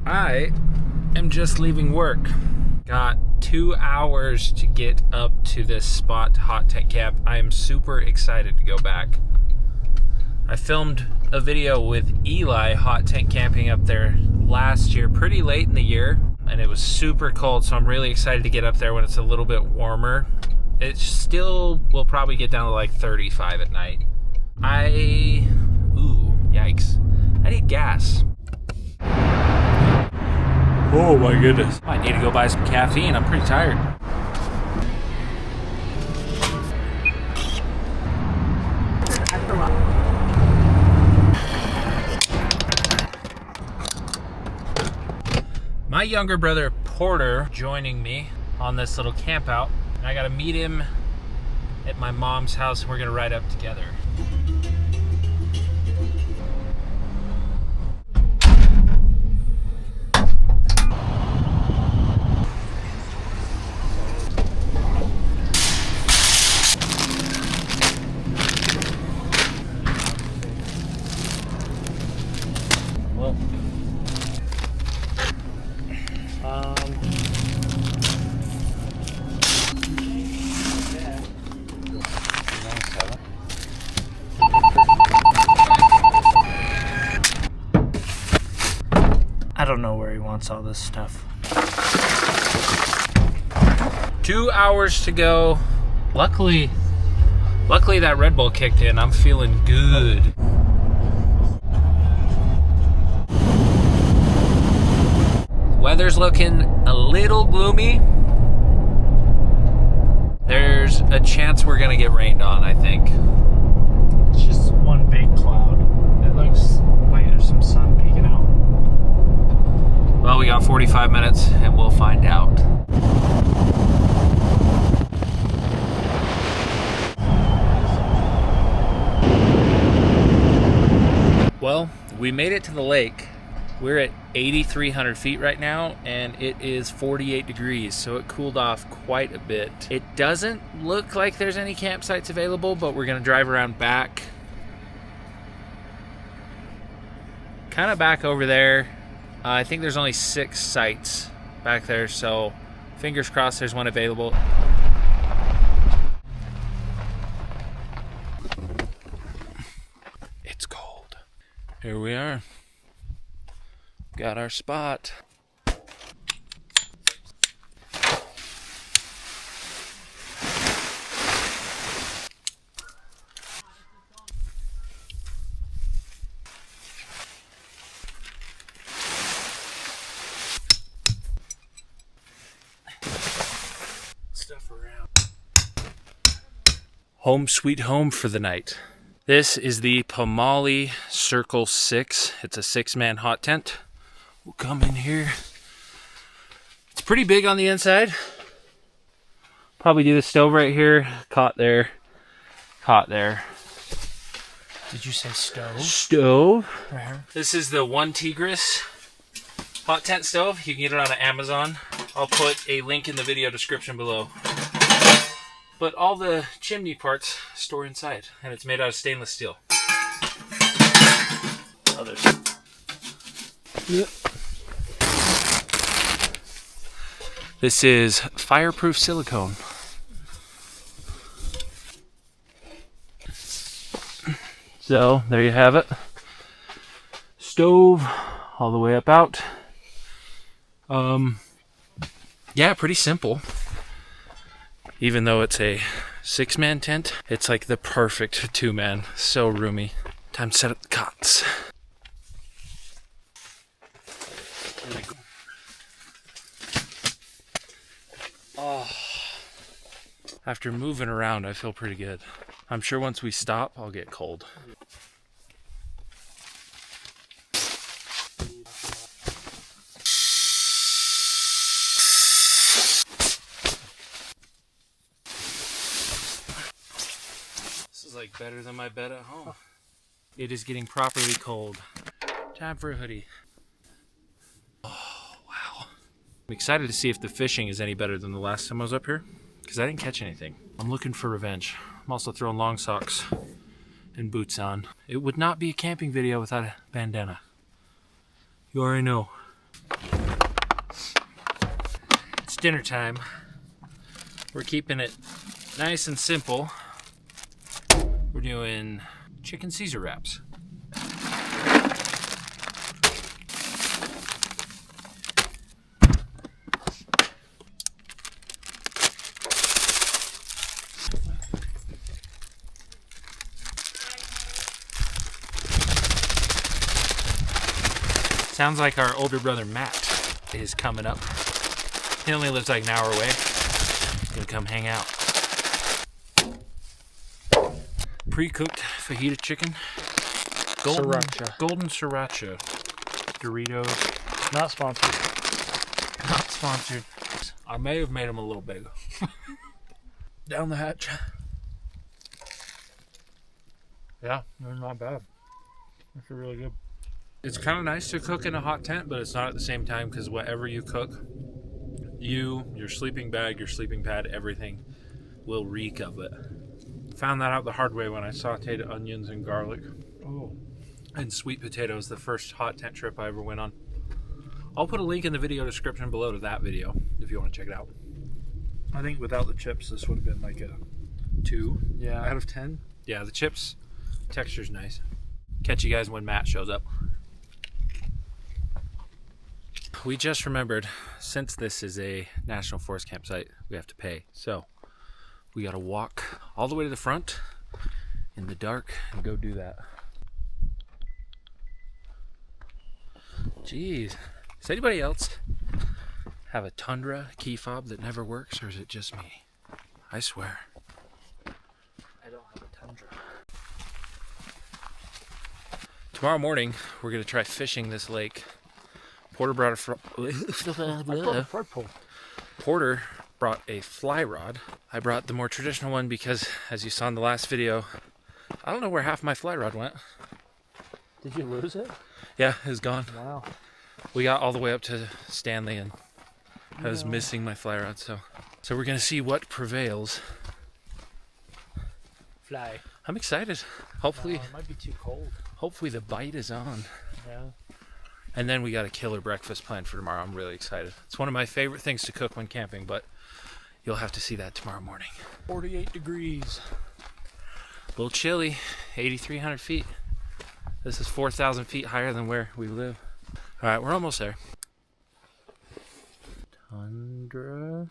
I am just leaving work. Got 2 hours to get up to this spot, hot tent camp. I am super excited to go back. I filmed a video with Eli hot tent camping up there last year, pretty late in the year, and it was super cold, so I'm really excited to get up there when it's a little bit warmer. It still will probably get down to like 35 at night. Ooh, yikes. I need gas. Oh my goodness. I need to go buy some caffeine. I'm pretty tired. My younger brother Porter joining me on this little camp out. And I gotta meet him at my mom's house and we're gonna ride up together. I don't know where he wants all this stuff. 2 hours to go. Luckily that Red Bull kicked in. I'm feeling good. Weather's looking a little gloomy. There's a chance we're gonna get rained on, I think. It's just one big cloud. It looks like there's some sun peeking out. Well, we got 45 minutes and we'll find out. Well, we made it to the lake. We're at 8,300 feet right now and it is 48 degrees, so it cooled off quite a bit. It doesn't look like there's any campsites available, but we're gonna drive around back. Kind of back over there. I think there's only 6 sites back there, so fingers crossed there's one available. It's cold. Here we are. Got our spot. Stuff around. Home sweet home for the night. This is the Pomali Circle 6. It's a 6-man hot tent. We'll come in here. It's pretty big on the inside. Probably do the stove right here. Cot there. Cot there. Did you say stove? Stove. Right here. This is the One Tigris hot tent stove. You can get it on Amazon. I'll put a link in the video description below. But all the chimney parts store inside, and it's made out of stainless steel. Others. Yep. This is fireproof silicone. So there you have it. Stove all the way up out. Yeah, pretty simple. Even though it's a 6-man tent, it's like the perfect 2-man. So roomy. Time to set up the cots. Oh. After moving around, I feel pretty good. I'm sure once we stop, I'll get cold. This is like better than my bed at home. It is getting properly cold. Time for a hoodie. Oh, wow. I'm excited to see if the fishing is any better than the last time I was up here, because I didn't catch anything. I'm looking for revenge. I'm also throwing long socks and boots on. It would not be a camping video without a bandana. You already know. dinner time. We're keeping it nice and simple. We're doing chicken Caesar wraps. Sounds like our older brother Matt is coming up. He only lives like an hour away. He's gonna come hang out. Pre-cooked fajita chicken. Golden sriracha. Doritos. Not sponsored. Not sponsored. I may have made them a little big. Down the hatch. Yeah, they're not bad. They're really good. It's kind of nice to cook in a hot tent, but it's not at the same time because whatever you cook, your sleeping bag, your sleeping pad, everything will reek of it. Found that out the hard way when I sauteed onions and garlic. Oh. And sweet potatoes the first hot tent trip I ever went on. I'll put a link in the video description below to that video if you want to check it out. I think without the chips, this would have been like a 2 yeah out of 10. Yeah, the chips, texture's nice. Catch you guys when Matt shows up. We just remembered, since this is a National Forest campsite, we have to pay. So we gotta walk all the way to the front in the dark and go do that. Jeez, does anybody else have a Tundra key fob that never works, or is it just me? I swear. I don't have a Tundra. Tomorrow morning, we're gonna try fishing this lake. Porter brought a fly rod. I brought the more traditional one because, as you saw in the last video, I don't know where half my fly rod went. Did you lose it? Yeah, it was gone. Wow. We got all the way up to Stanley and I was missing my fly rod, so we're gonna see what prevails. Fly. I'm excited. Hopefully, it might be too cold. Hopefully the bite is on. Yeah. And then we got a killer breakfast planned for tomorrow. I'm really excited. It's one of my favorite things to cook when camping, but you'll have to see that tomorrow morning. 48 degrees. A little chilly, 8,300 feet. This is 4,000 feet higher than where we live. All right, we're almost there. Tundra.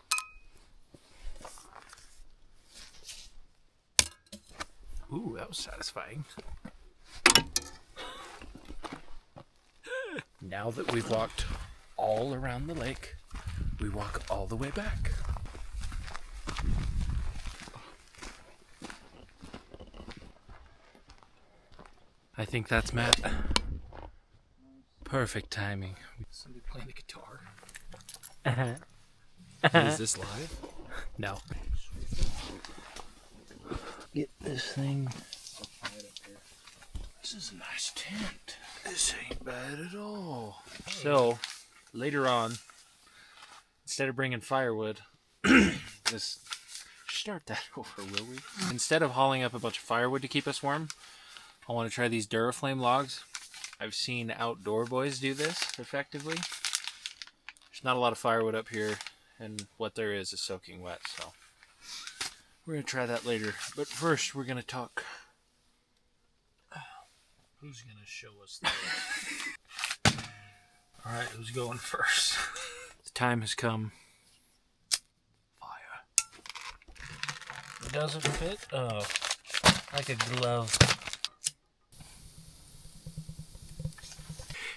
Ooh, that was satisfying. Now that we've walked all around the lake, we walk all the way back. I think that's Matt. Perfect timing. Somebody playing the guitar. Is this live? No. Get this thing. This is a nice tent. This ain't bad at all. So, later on, instead of bringing firewood, just start that over, will we? Instead of hauling up a bunch of firewood to keep us warm, I want to try these Duraflame logs. I've seen outdoor boys do this effectively. There's not a lot of firewood up here, and what there is soaking wet, so we're going to try that later. But first, we're going to talk. Who's gonna show us this? Alright, who's going first? The time has come. Fire. It doesn't fit? Oh. Like a glove.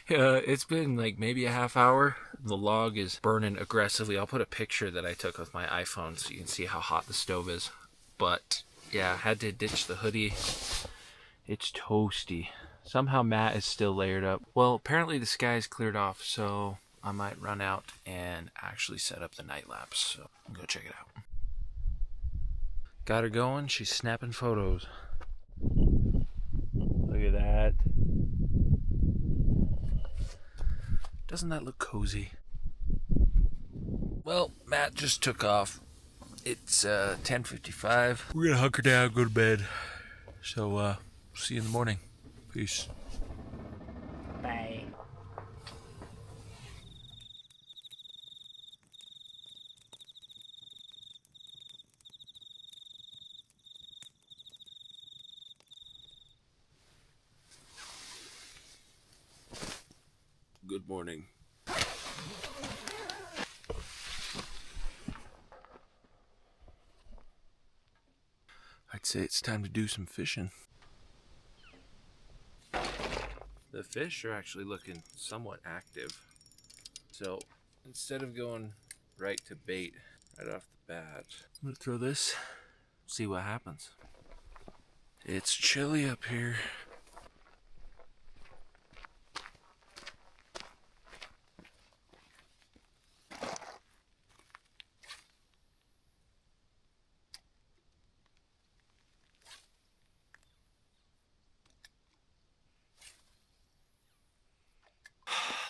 It's been like maybe a half hour. The log is burning aggressively. I'll put a picture that I took with my iPhone so you can see how hot the stove is. But yeah, I had to ditch the hoodie. It's toasty. Somehow Matt is still layered up. Well, apparently the sky's cleared off, so I might run out and actually set up the night lapse. So I'll go check it out. Got her going. She's snapping photos. Look at that. Doesn't that look cozy? Well, Matt just took off. It's 10:55. We're gonna hunker down, go to bed. So see you in the morning. Peace. Bye. Good morning. I'd say it's time to do some fishing. The fish are actually looking somewhat active. So instead of going right to bait right off the bat, I'm gonna throw this, see what happens. It's chilly up here.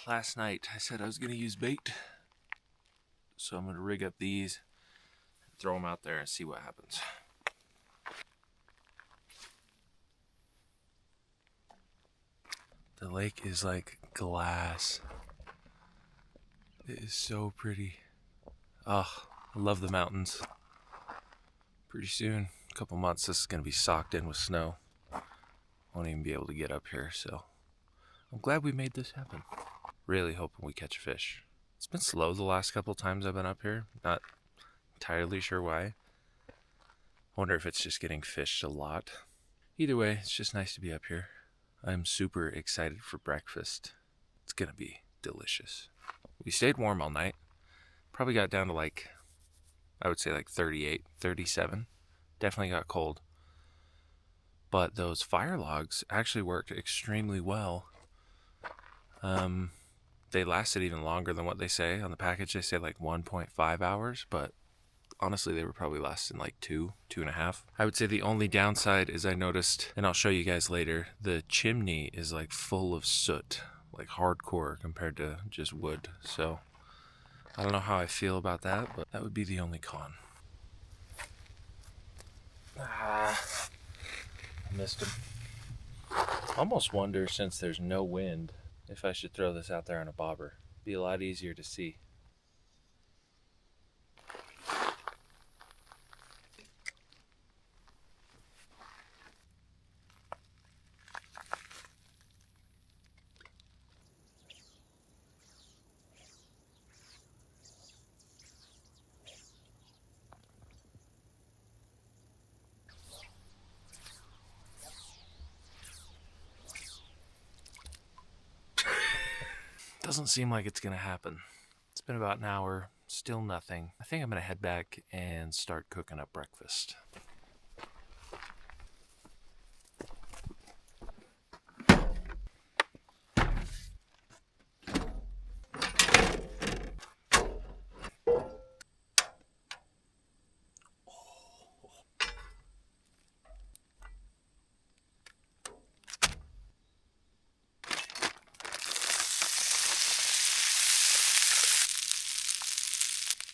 Last night I said I was gonna use bait, so I'm gonna rig up these, throw them out there and see what happens. The lake is like glass. It is so pretty. Oh, I love the mountains. Pretty soon, a couple months, this is gonna be socked in with snow. Won't even be able to get up here, so I'm glad we made this happen. Really hoping we catch a fish. It's been slow the last couple times I've been up here. Not entirely sure why. Wonder if it's just getting fished a lot. Either way, it's just nice to be up here. I'm super excited for breakfast. It's gonna be delicious. We stayed warm all night. Probably got down to like, I would say like 38, 37. Definitely got cold. But those fire logs actually worked extremely well. They lasted even longer than what they say. On the package, they say like 1.5 hours, but honestly, they were probably lasting like 2.5. I would say the only downside is I noticed, and I'll show you guys later, the chimney is like full of soot, like hardcore compared to just wood. So I don't know how I feel about that, but that would be the only con. I missed him. Almost wonder, since there's no wind, if I should throw this out there on a bobber. Be a lot easier to see. Doesn't seem like it's gonna happen. It's been about an hour, still nothing. I think I'm gonna head back and start cooking up breakfast.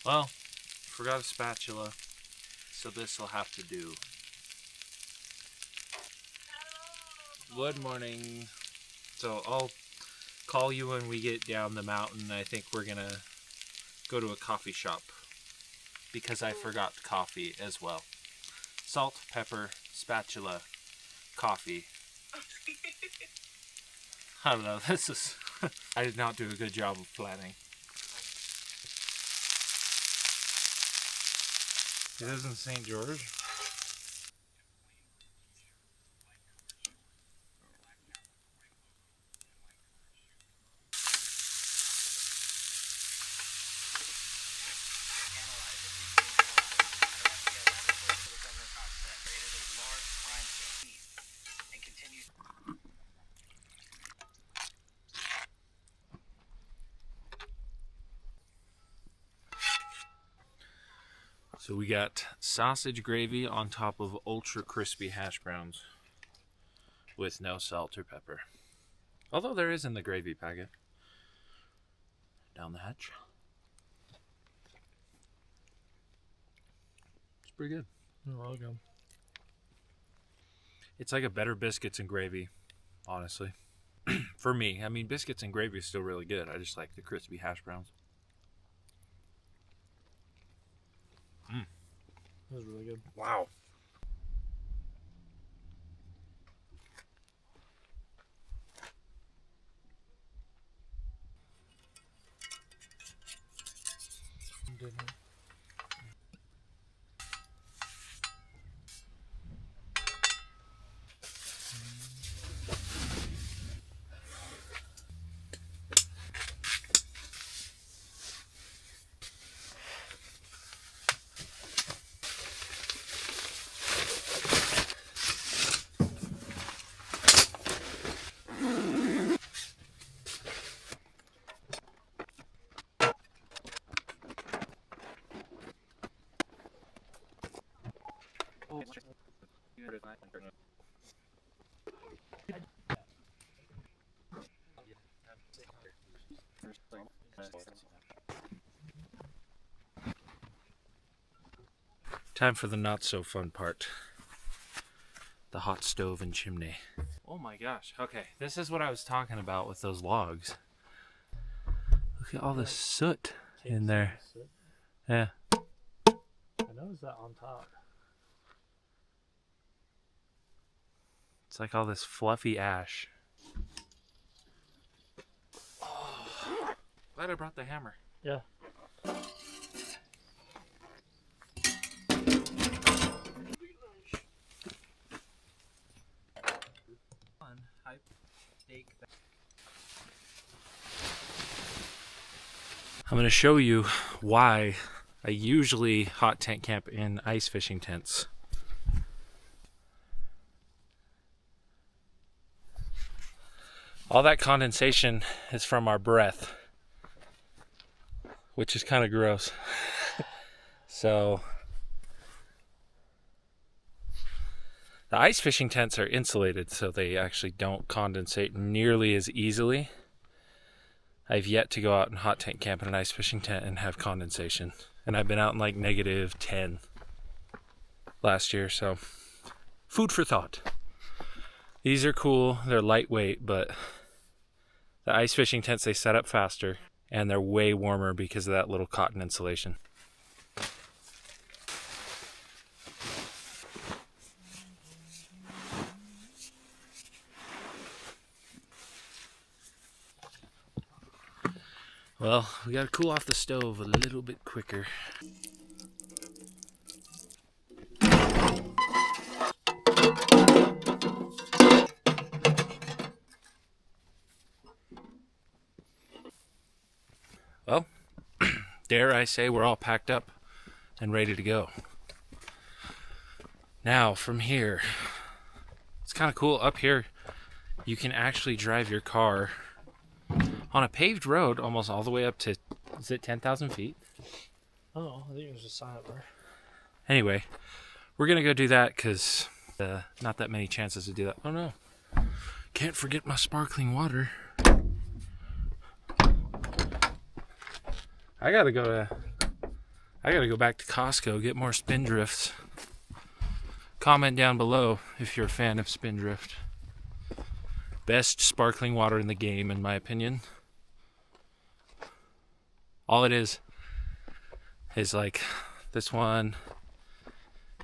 Well, forgot a spatula, so this will have to do. Good morning. So I'll call you when we get down the mountain. I think we're gonna go to a coffee shop because I forgot coffee as well. Salt, pepper, spatula, coffee. I don't know, this is... I did not do a good job of planning. It isn't St. George? So we got sausage gravy on top of ultra crispy hash browns with no salt or pepper. Although there is in the gravy packet. Down the hatch. It's pretty good. Oh, I'll go. It's like a better biscuits and gravy, honestly. For me, I mean, biscuits and gravy is still really good. I just like the crispy hash browns. That was really good. Wow. didn't. Time for the not so fun part. The hot stove and chimney. Oh my gosh. Okay, this is what I was talking about with those logs. Look at all the soot in there. Yeah. I noticed that on top. It's like all this fluffy ash. Oh, glad I brought the hammer. Yeah. I'm going to show you why I usually hot tent camp in ice fishing tents. All that condensation is from our breath, which is kind of gross. So the ice fishing tents are insulated, so they actually don't condensate nearly as easily. I've yet to go out and hot tent camp in an ice fishing tent and have condensation. And I've been out in like -10 last year, so food for thought. These are cool, they're lightweight, but the ice fishing tents, they set up faster and they're way warmer because of that little cotton insulation. Well, we gotta cool off the stove a little bit quicker. Well, dare I say we're all packed up and ready to go. Now, from here, it's kind of cool. Up here, you can actually drive your car on a paved road almost all the way up to, is it 10,000 feet? Oh, I think there's a sign up there. Anyway, we're going to go do that because not that many chances to do that. Oh no, can't forget my sparkling water. I gotta go back to Costco, get more Spindrifts. Comment down below if you're a fan of Spindrift. Best sparkling water in the game, in my opinion. All it is like, this one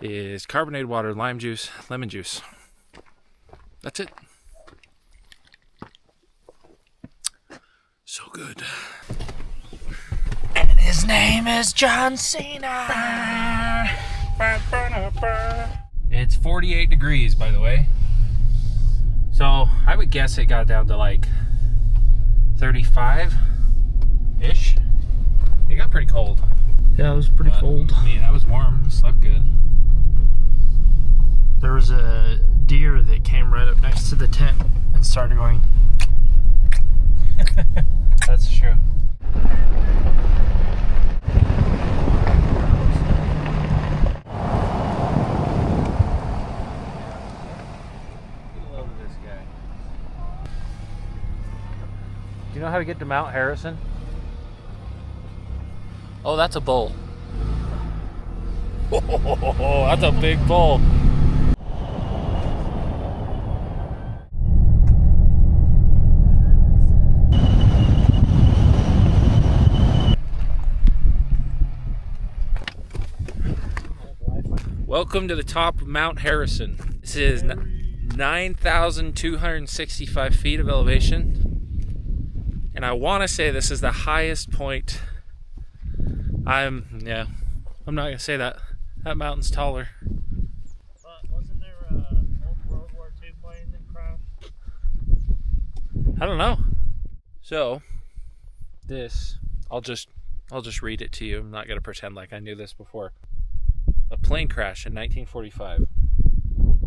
is carbonated water, lime juice, lemon juice. That's it. So good. And his name is John Cena. It's 48 degrees, by the way. So I would guess it got down to like 35-ish. It got pretty cold. Yeah, it was pretty cold. I mean, I was warm. I slept good. There was a deer that came right up next to the tent and started going. That's true. Love this guy. Do you know how to get to Mount Harrison? Oh, that's a bull. Oh, that's a big bull. Welcome to the top of Mount Harrison. This is 9,265 feet of elevation. And I want to say this is the highest point Yeah, I'm not gonna say that. That mountain's taller. But wasn't there an old World War II plane that crashed? I don't know. So, this, I'll just read it to you. I'm not gonna pretend like I knew this before. A plane crash in 1945.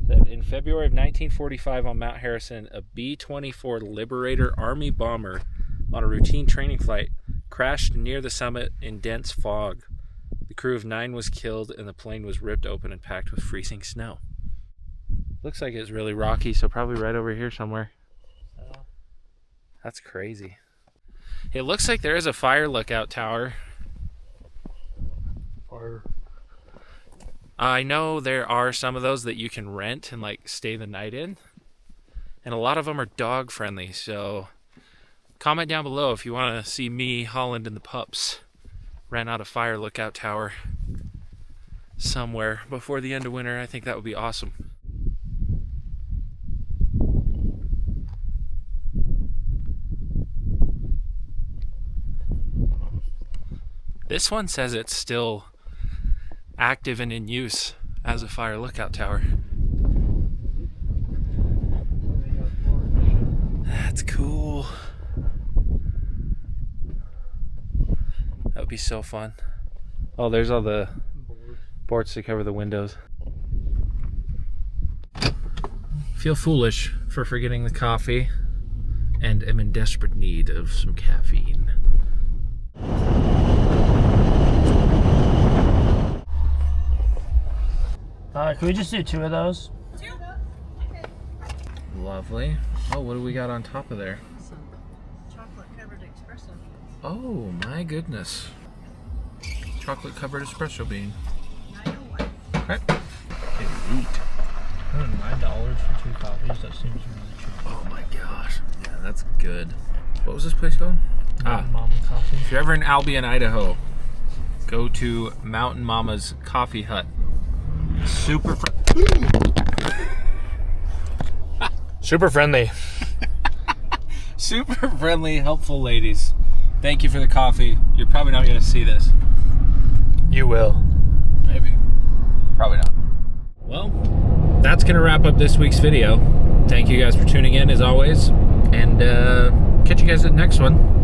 That in February of 1945 on Mount Harrison, a B-24 Liberator Army bomber on a routine training flight crashed near the summit in dense fog. The crew of 9 was killed and the plane was ripped open and packed with freezing snow. Looks like it's really rocky, so probably right over here somewhere. That's crazy. It looks like there is a fire lookout tower. Or I know there are some of those that you can rent and like stay the night in. And a lot of them are dog friendly, so comment down below if you want to see me, Holland, and the pups rent out a fire lookout tower somewhere before the end of winter. I think that would be awesome. This one says it's still active and in use as a fire lookout tower. That's cool. That would be so fun. Oh, there's all the boards to cover the windows. Feel foolish for forgetting the coffee and am in desperate need of some caffeine. can we just do 2 of those? Lovely. Oh, what do we got on top of there? Some chocolate-covered espresso beans. Oh my goodness. Chocolate covered espresso bean. Okay. Elite. $9 for 2 coffees. That seems really cheap. Oh my gosh. Yeah, that's good. What was this place called? Mama Coffee. If you're ever in Albion, Idaho, go to Mountain Mama's Coffee Hut. Super friendly. super friendly, helpful ladies. Thank you for the coffee. You're probably not going to see this. You will. Maybe. Probably not. Well, that's going to wrap up this week's video. Thank you guys for tuning in as always. And catch you guys at the next one.